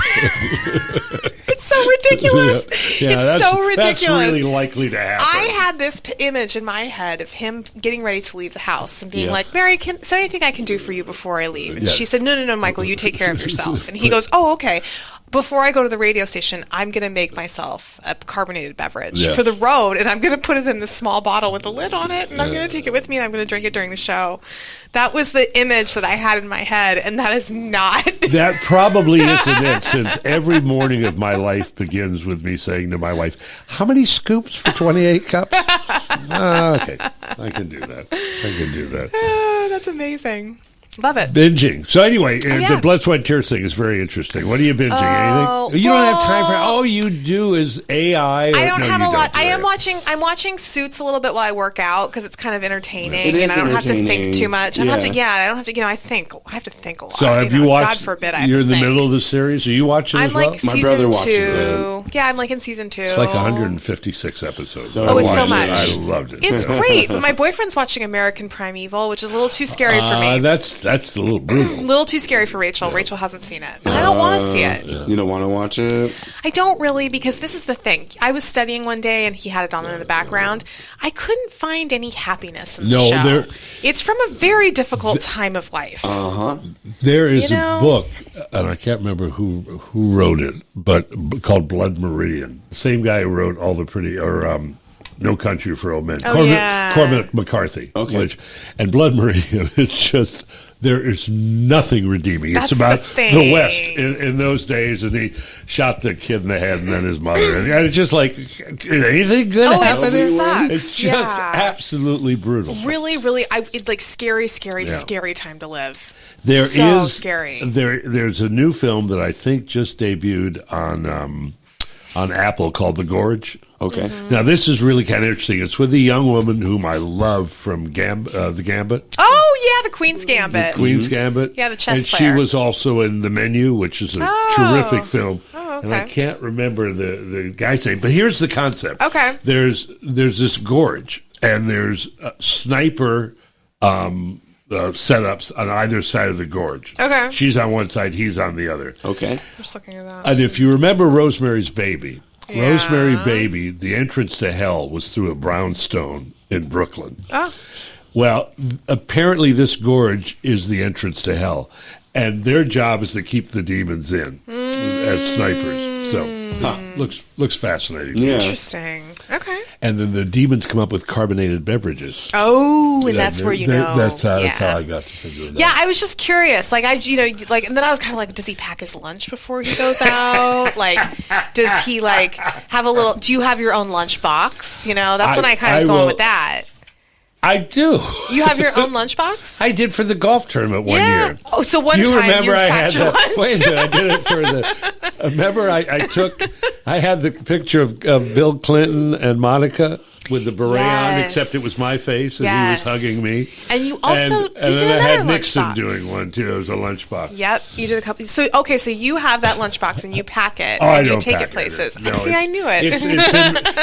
A: It's It's so ridiculous.
C: Yeah,
A: it's
C: that's,
A: so ridiculous.
C: That's really likely to happen.
A: I had this image in my head of him getting ready to leave the house and being
D: Yes.
A: like, Mary, is there anything I can do for you before I leave? And
C: Yes.
A: she said, no, Michael, you take care of yourself. And he goes, oh, okay. Before I go to the radio station, I'm going to make myself a carbonated beverage for the road, and I'm going to put it in this small bottle with a lid on it, and I'm going to take it with me, and I'm going to drink it during the show. That was the image that I had in my head, and that is not.
C: That probably isn't it, since every morning of my life begins with me saying to my wife, how many scoops for 28 cups? Okay, I can do that.
A: That's amazing. Love it.
C: Binging. So anyway,
A: yeah.
C: the blood, sweat, tears thing is very interesting. What are you binging?
A: Oh,
C: Anything? You don't have time for.
A: well,
C: All you do is AI.
A: I don't have a lot. I am
C: watching.
A: I'm watching Suits a little bit while I work out because it's kind of entertaining,
D: It is
A: and I don't have to think
D: entertaining.
A: too much. I
D: Yeah.
A: don't have to. I have to think a lot.
C: So have you watched?
A: God forbid. I have
C: You're
A: to
C: in the
A: think.
C: middle of the series. Are you watching
A: I'm
C: as well?
A: like
D: My
A: season
D: brother watches
A: 2. Yeah, I'm like in season 2.
C: It's like 156 episodes.
D: So
A: Oh, it's so
C: I watched
A: much.
C: it. I loved it.
A: It's great. But my boyfriend's watching American Primeval, which is a little too scary for me.
C: That's a little brutal.
A: A little too scary for Rachel. Rachel hasn't seen it. I don't want to see it.
D: You don't want to watch it?
A: I don't really, because this is the thing. I was studying one day and he had it on in the background. I couldn't find any happiness in the
C: No,
A: show. It's from a very difficult time of life.
C: There is
A: You know?
C: a book, and I can't remember who wrote it, but called Blood Meridian. Same guy who wrote all the pretty, No Country for Old Men. Cormac McCarthy.
D: Okay.
C: And Blood Meridian, it's just, there is nothing redeeming.
A: That's
C: it's about
A: the thing.
C: the West in those days, and he shot the kid in the head and then his mother. And it's just like, is anything good happen
A: it
C: there?
A: sucks.
C: It's just absolutely brutal.
A: Really, it's like scary time to live.
C: There
A: so
C: is
A: scary.
C: There's a new film that I think just debuted on Apple called The Gorge.
D: Okay.
C: Now this is really kind of interesting. It's with a young woman whom I love from The Gambit.
A: Oh yeah, the Queen's Gambit.
C: Queen's Gambit.
A: Yeah, the chess
C: and
A: player.
C: she was also in The Menu, which is a terrific film.
A: Oh, okay.
C: And I can't remember the guy's name, but here's the concept.
A: Okay.
C: There's this gorge, and there's sniper setups on either side of the gorge.
A: Okay.
C: She's on one side, he's on the other.
D: Okay.
A: Just looking at that.
C: And if you remember Rosemary's Baby,
A: Yeah.
C: Rosemary Baby, the entrance to hell was through a brownstone in Brooklyn.
A: Oh.
C: Well, apparently this gorge is the entrance to hell, and their job is to keep the demons in as snipers. So looks fascinating.
D: Yeah.
A: Interesting. Okay.
C: And then the demons come up with carbonated beverages.
A: Oh, and that's where you know.
C: That's how I got to figure it out.
A: Yeah, I was just curious. Like and then I was kind of like, does he pack his lunch before he goes out? Like, does he have a little? Do you have your own lunch box? That's when I kind of was going with that.
C: I do.
A: You have your own lunchbox?
C: I did for the golf tournament one year.
A: Oh, so one
C: You
A: time
C: remember
A: you
C: I
A: packed
C: had
A: your
C: that?
A: lunch?
C: Wait a minute, I did it for the. Remember, I had the picture of Bill Clinton and Monica with the beret on, except it was my face and he was hugging me.
A: And you also
C: and
A: you
C: then
A: did
C: I had
A: another
C: Nixon
A: lunchbox.
C: doing one too. It was a lunchbox.
A: Yep, you did a couple. So so you have that lunchbox and you pack it
C: Oh, I
A: and you
C: don't
A: take
C: pack
A: it places.
C: No,
A: See, I knew it.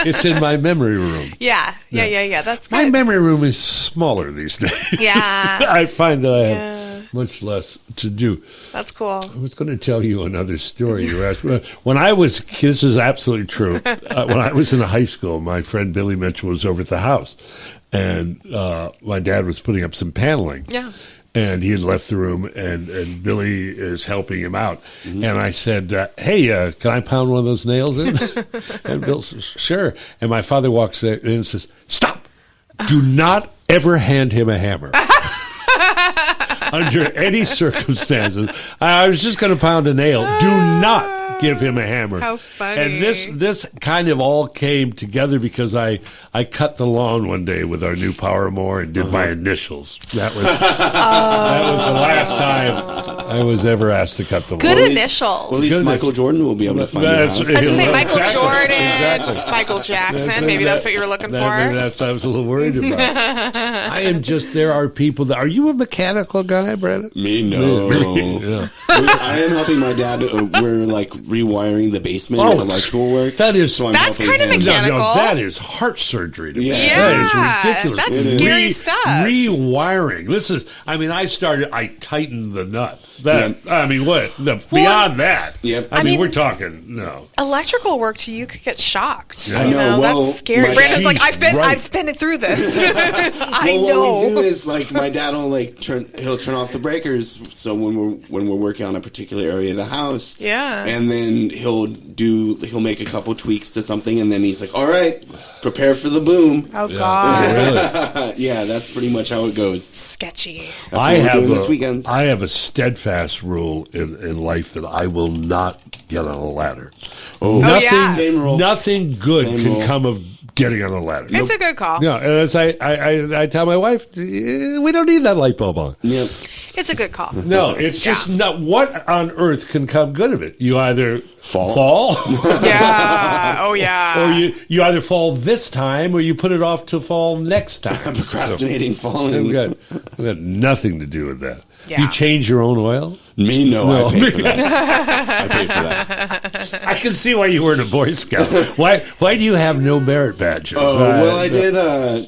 C: It's in my memory room.
A: Yeah. That's good.
C: My memory room is smaller these days.
A: Yeah.
C: I find that I have much less to do.
A: That's cool.
C: I was going to tell you another story. You asked when I was. This is absolutely true. When I was in high school, my friend Billy Mitchell was over at the house, and my dad was putting up some paneling.
A: Yeah.
C: And he had left the room, and Billy is helping him out. And I said, "Hey, can I pound one of those nails in?" And Bill says, "Sure." And my father walks in and says, "Stop! Do not ever hand him a hammer." Under any circumstances, I was just going to pound a nail. Do not give him a hammer.
A: How funny.
C: And this kind of all came together because I cut the lawn one day with our new power mower and did my initials. That was the last time I was ever asked to cut the lawn.
A: Good initials.
D: Well, at least Michael Jordan will be able to find your house.
A: I was going to say Michael
C: Exactly.
A: Jordan,
C: Exactly.
A: Michael Jackson. Maybe that's what you were looking for.
C: Maybe that's what I was a little worried about. I am just, there are people that, are you a mechanical guy, Brandon?
D: Me, no.
C: Yeah.
D: I am helping my dad. We're rewiring the basement and electrical work.
C: That is,
D: So I'm
A: That's
D: helping
A: kind of
D: him.
A: mechanical.
C: No, that is heart surgery to me.
D: Yeah.
C: That is ridiculous.
A: That's scary stuff.
C: Rewiring. This is, I tightened the nut. That I mean, what? Beyond that,
D: Yep.
C: I mean,
A: mean-
C: we're talking no.
A: Electrical work to you could get shocked.
D: I
A: You
D: know, well,
A: that's scary.
D: my-
A: Brandon's like,
C: She's right.
A: I've been through this. I
D: Well,
A: know.
D: what we do is like my dad will he'll turn off the breakers. So when we're working on a particular area of the house,
A: Yeah.
D: and then he'll make a couple tweaks to something, and then he's like, "All right, prepare for the boom."
A: Oh God,
C: Really?
D: Yeah, that's pretty much how it goes.
A: sketchy.
D: That's what we're doing this weekend.
C: I have a steadfast rule in life that I will not get on a ladder.
D: Oh,
C: Nothing,
A: yeah.
D: Same rule.
C: nothing good
D: Same
C: can
D: rule.
C: come of getting on a ladder.
A: It's a good call.
C: No, and as I tell my wife, we don't need that light bulb on.
D: Yep.
A: It's a good call.
C: No, it's just not. What on earth can come good of it? You either
D: Fall.
A: Yeah. Oh yeah.
C: or you either fall this time, or you put it off to fall next time.
D: Procrastinating, falling.
C: I've got nothing to do with that.
A: Yeah.
C: You change your own oil?
D: Me, no,
C: No.
D: I pay for that. I pay for that.
C: I can see why you weren't a Boy Scout. Why do you have no merit badges?
D: Oh, well,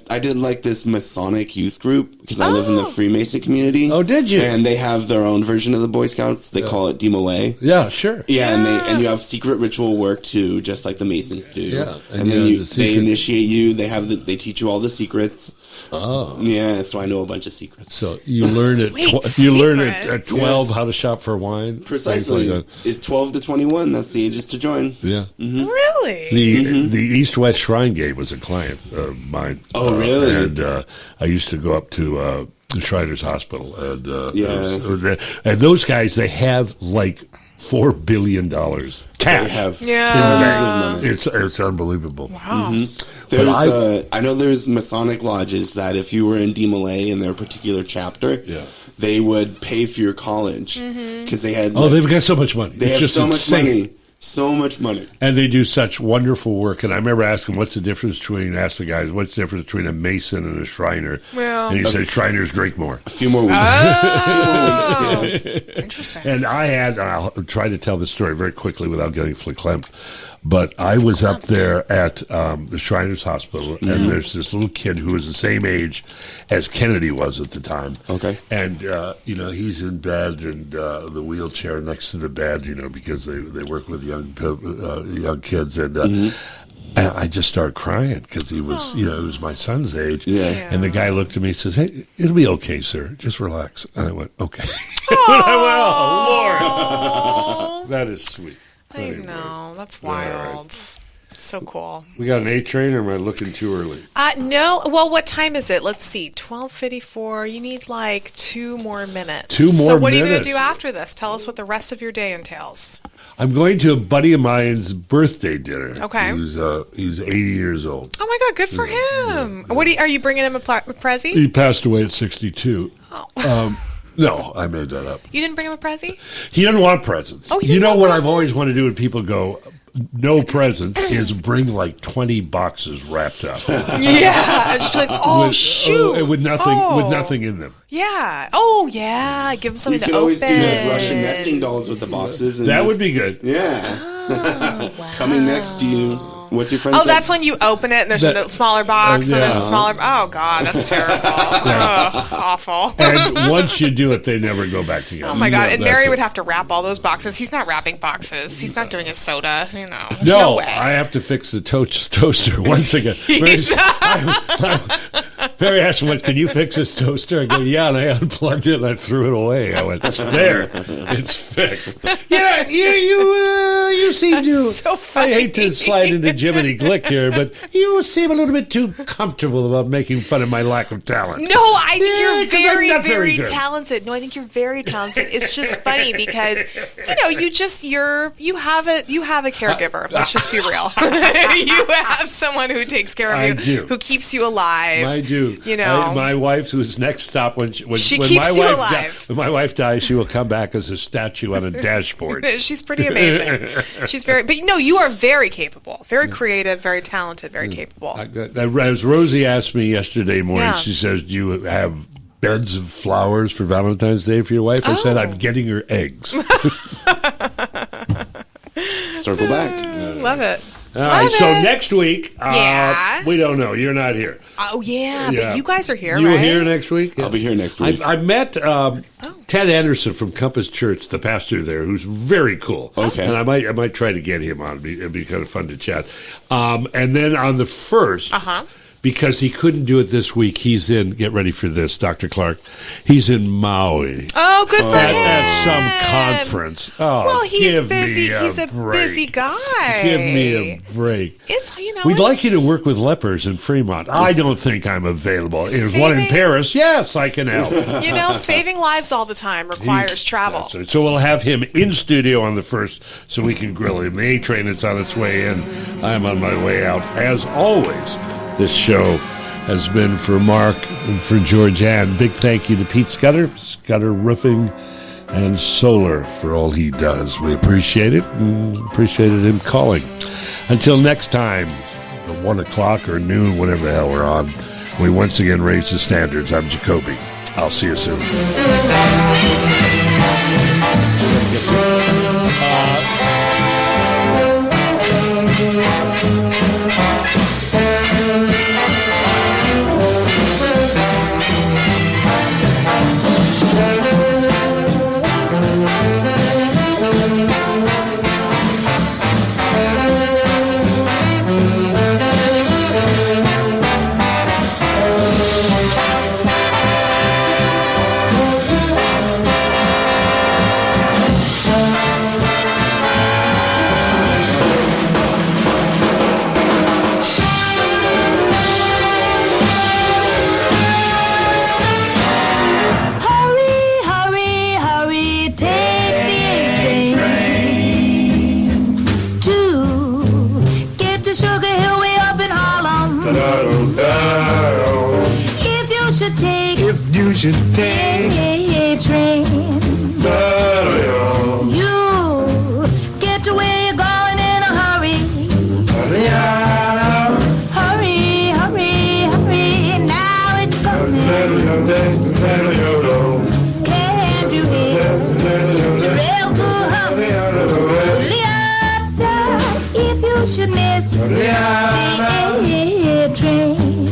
D: I did like this Masonic youth group because I live in the Freemason community.
C: Oh, did you?
D: And they have their own version of the Boy Scouts. They call it Demolay.
C: Yeah, sure.
D: Yeah, and you have secret ritual work too, just like the Masons do.
C: Yeah, and
D: and
C: you
D: then
C: have the
D: they
C: secret-
D: initiate you. They teach you all the secrets.
C: Oh.
D: Yeah, so I know a bunch of secrets.
C: So you learn at
A: Wait,
C: you learn at
A: secrets?
C: 12 how to shop for wine.
D: Precisely,
C: Things like
D: it's 12 to 21. That's the ages to join.
C: that. Yeah.
A: Really?
C: The East West Shrine Gate was a client of mine.
D: Oh, really?
C: And I used to go up to the Shriners Hospital, and
D: Yeah.
C: and those guys, they have like $4 billion cash.
D: They have
A: Yeah.
D: tons of money.
C: It's unbelievable.
A: Wow.
D: There's I know there's Masonic lodges that if you were in Demolay in their particular chapter,
C: Yeah.
D: they would pay for your college because they had.
C: Oh, they've got so much money.
D: they
C: It's
D: have
C: just
D: so
C: insane.
D: much money, so much money.
C: And they do such wonderful work. And I remember asking, what's the difference between, ask the guys, what's the difference between a Mason and a Shriner?
A: Well-
C: and he said, Shriners drink more.
D: A few more weeks.
A: Interesting.
C: And I'll try to tell this story very quickly without getting verklempt. But I was up there at the Shriners Hospital, and there's this little kid who was the same age as Kennedy was at the time.
D: Okay.
C: And, he's in bed, and the wheelchair next to the bed, because they work with young kids. And I just started crying because he was, it was my son's age.
D: Yeah.
C: And the guy looked at me and says, "Hey, it'll be okay, sir. Just relax." And I went, "Okay." And I went, "Oh, Lord." That is sweet.
A: I know. That's wild. So cool.
C: We got an A train, or am I looking too early?
A: No. Well, what time is it? Let's see. 12:54. You need like 2 more minutes.
C: 2 more
A: So what are you going
C: minutes.
A: to do after this? Tell us what the rest of your day entails.
C: I'm going to a buddy of mine's birthday dinner.
A: Okay.
C: He's 80 years old.
A: Oh my God, good for him. What are you bringing him a Prezi?
C: He passed away at 62.
A: Oh.
C: No, I made that up.
A: You didn't bring him a Prezi?
C: He doesn't want presents.
A: Oh, he
C: you
A: didn't
C: know
A: want
C: what
A: presents?
C: I've always wanted to do when people go, no presents, is bring like 20 boxes wrapped up.
A: Yeah. Just be like, oh, shoot.
C: With nothing in them.
A: Yeah. Oh, yeah. Give him
D: You
A: something
D: could
A: to
D: always
A: open.
D: do like Russian nesting dolls with the boxes. And
C: That
D: just-
C: would be good.
D: Yeah. Coming next to you. What's your friend?
A: Oh, that's when you open it and there's a smaller box and there's a
C: yeah.
A: smaller. Oh God, that's terrible. Ugh, awful.
C: And once you do it, they never go back together.
A: Oh my God!
C: Yeah,
A: And
C: that's
A: Mary
C: it.
A: would have to wrap all those boxes. He's not wrapping boxes. He's not doing his soda. There's
C: No,
A: no way.
C: I have to fix the toaster once again. Mary asked me, "Can you fix this toaster?" I go, "Yeah," and I unplugged it and I threw it away. I went, "There, it's fixed." Yeah, you seem to.
A: so funny.
C: I hate to slide into Jiminy Glick here, but you seem a little bit too comfortable about making fun of my lack of talent.
A: No, I think
C: Yeah,
A: you're
C: 'cause I'm
A: very,
C: not very
A: very
C: good.
A: talented. No, I think you're very talented. It's just funny because you have a caregiver. Let's just be real. You have someone who takes care of
C: I
A: you,
C: do.
A: who keeps you alive.
C: I do.
A: You know,
C: my wife's who's next stop when
A: She
C: when
A: keeps
C: my
A: you
C: wife
A: alive.
C: when my wife dies, she will come back as a statue on a dashboard.
A: She's pretty amazing. She's very, but no, you are very capable, very creative, very talented, very capable.
C: As Rosie asked me yesterday morning,
A: Yeah.
C: she says, "Do you have beds of flowers for Valentine's Day for your wife?" I said,
A: Oh.
C: "I'm getting her eggs."
D: Circle back.
A: Love it.
C: All right,
A: Love
C: so
A: it.
C: next week,
A: Yeah.
C: we don't know. You're not here.
A: Oh yeah,
C: Yeah.
A: but you guys are here,
C: You
A: right?
C: here next week?
D: I'll be here next week.
C: I met Ted Anderson from Compass Church, the pastor there, who's very cool.
D: Okay.
C: And I might try to get him on. It'd be kind of fun to chat. And then on the 1st, because he couldn't do it this week, he's in, get ready for this, Dr. Clark, he's in Maui.
A: Oh, good for him.
C: At some conference. Oh,
A: well, he's
C: give
A: busy.
C: me
A: He's a
C: break.
A: busy guy.
C: Give me a break.
A: It's,
C: We'd like you to work with lepers in Fremont. I don't think I'm available. There's one in Paris. Yes, I can help.
A: Saving lives all the time requires travel.
C: Right. So we'll have him in studio on the 1st so we can grill him. The A train is on its way in. I'm on my way out. As always, this show has been for Mark and for Georgianne. Big thank you to Pete Scudder, Scudder Roofing and Solar, for all he does. We appreciate it and appreciated him calling. Until next time, at 1 o'clock or noon, whatever the hell we're on, we once again raise the standards. I'm Jacoby. I'll see you soon.
H: You should take a train. You get to where you're going in a hurry. Hurry, hurry, hurry. Now it's coming. Can't you hear the bells will hum? If you should miss the A train,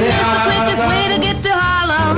H: it's the quickest way to get to Harlem.